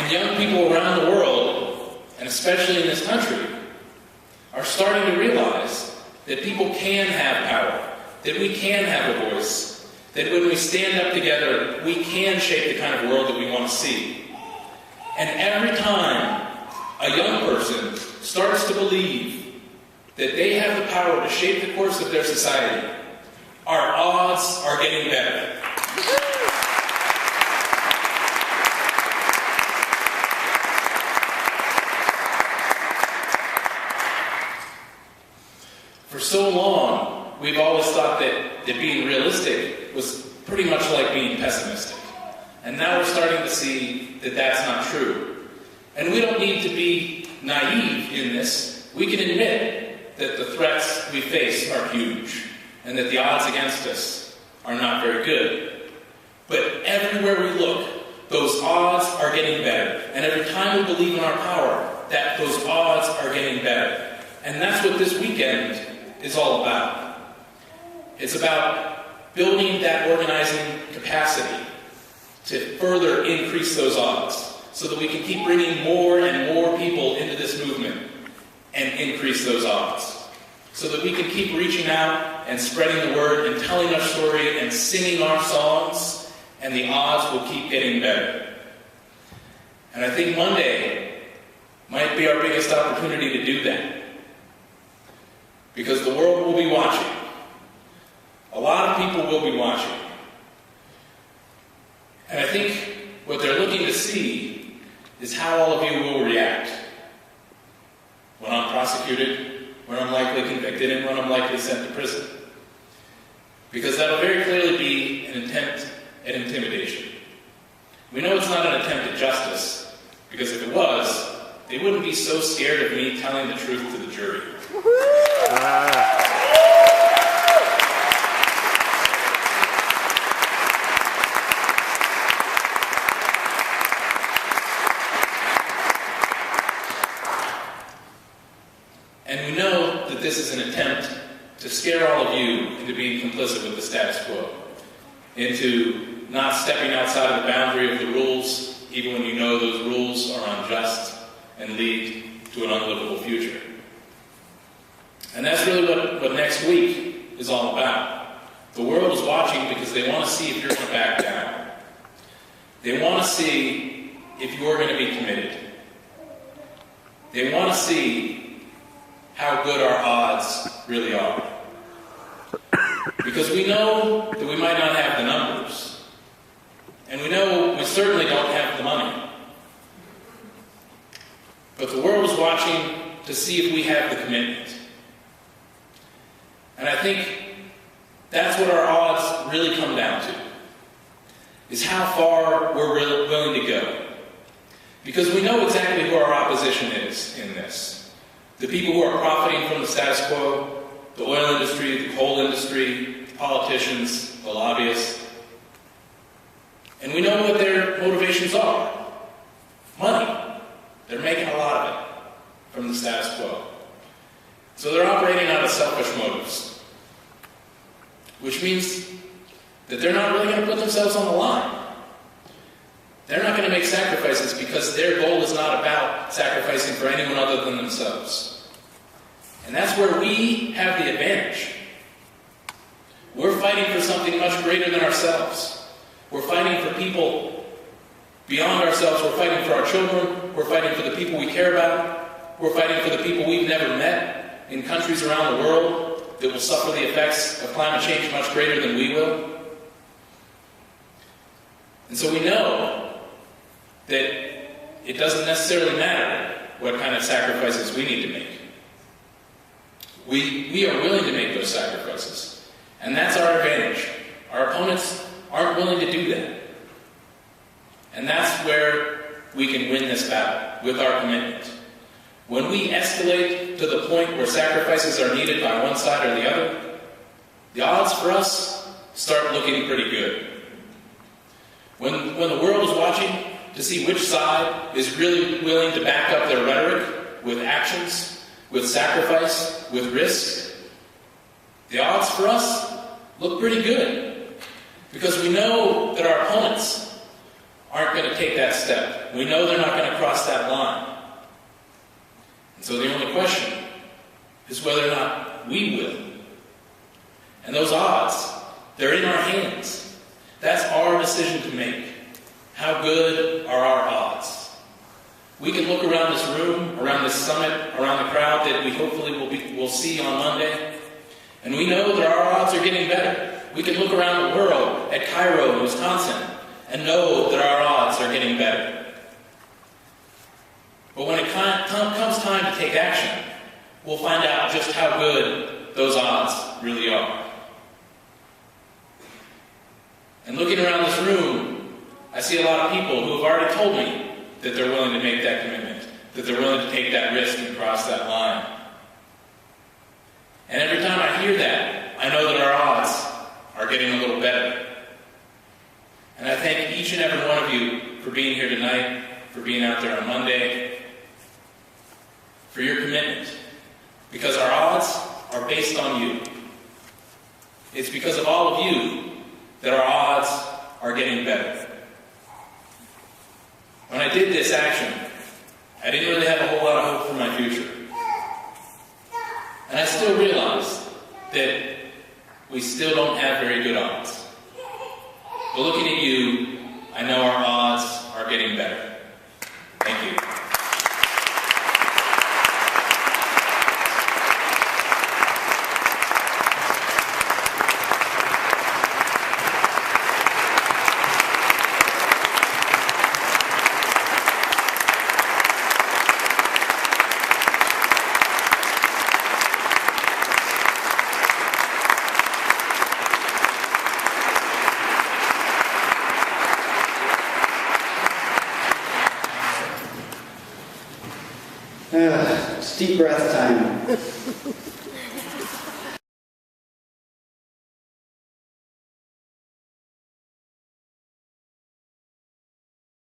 And young people around the world, and especially in this country, are starting to realize that people can have power, that we can have a voice, that when we stand up together, we can shape the kind of world that we want to see. And every time a young person starts to believe that they have the power to shape the course of their society, our odds are getting better. For so long, we've always thought that being realistic was pretty much like being pessimistic. And now we're starting to see that that's not true. And we don't need to be naive in this. We can admit that the threats we face are huge, and that the odds against us are not very good. But everywhere we look, those odds are getting better. And every time we believe in our power, that those odds are getting better. And that's what this weekend is all about. It's about building that organizing capacity to further increase those odds so that we can keep bringing more and more people into this movement and increase those odds. So that we can keep reaching out and spreading the word and telling our story and singing our songs, and the odds will keep getting better. And I think Monday might be our biggest opportunity to do that. Because the world will be watching. A lot of people will be watching. And I think what they're looking to see is how all of you will react when I'm prosecuted, when I'm likely convicted, and when I'm likely sent to prison. Because that will very clearly be an attempt at intimidation. We know it's not an attempt at justice, because if it was, they wouldn't be so scared of me telling the truth to the jury. And we know that this is an attempt to scare all of you into being complicit with the status quo, into not stepping outside of the boundary of the rules, even when you know those rules are unjust and lead to an unlivable future. And that's really what next week is all about. The world is watching because they want to see if you're going to back down. They want to see if you're going to be committed. They want to see how good our odds really are. Because we know that we might not have the numbers. And we know we certainly don't have the money. But the world is watching to see if we have the commitment. And I think that's what our odds really come down to, is how far we're willing to go. Because we know exactly who our opposition is in this. The people who are profiting from the status quo, the oil industry, the coal industry, the politicians, the lobbyists. And we know what their motivations are. Money. They're making a lot of it from the status quo. So they're operating out of selfish motives. Which means that they're not really going to put themselves on the line. They're not going to make sacrifices because their goal is not about sacrificing for anyone other than themselves. And that's where we have the advantage. We're fighting for something much greater than ourselves. We're fighting for people beyond ourselves. We're fighting for our children. We're fighting for the people we care about. We're fighting for the people we've never met in countries around the world that will suffer the effects of climate change much greater than we will. And so we know that it doesn't necessarily matter what kind of sacrifices we need to make. We are willing to make those sacrifices. And that's our advantage. Our opponents aren't willing to do that. And that's where we can win this battle, with our commitment. When we escalate to the point where sacrifices are needed by one side or the other, the odds for us start looking pretty good. When the world is watching to see which side is really willing to back up their rhetoric with actions, with sacrifice, with risk, the odds for us look pretty good. Because we know that our opponents aren't going to take that step. We know they're not going to cross that line. And so the only question is whether or not we will. And those odds, they're in our hands. That's our decision to make. How good are our odds? We can look around this room, around this summit, around the crowd that we hopefully will see on Monday, and we know that our odds are getting better. We can look around the world at Cairo and Wisconsin and know that our odds are getting better. But when it comes time to take action, we'll find out just how good those odds really are. And looking around this room, I see a lot of people who have already told me that they're willing to make that commitment, that they're willing to take that risk and cross that line. And every time I hear that, I know that our odds are getting a little better. And I thank each and every one of you for being here tonight, for being out there on Monday, for your commitment. Because our odds are based on you. It's because of all of you that our odds are getting better. When I did this action, I didn't really have a whole lot of hope for my future. And I still realize that we still don't have very good odds. But looking at you, I know our odds are getting better. Thank you. Deep breath time.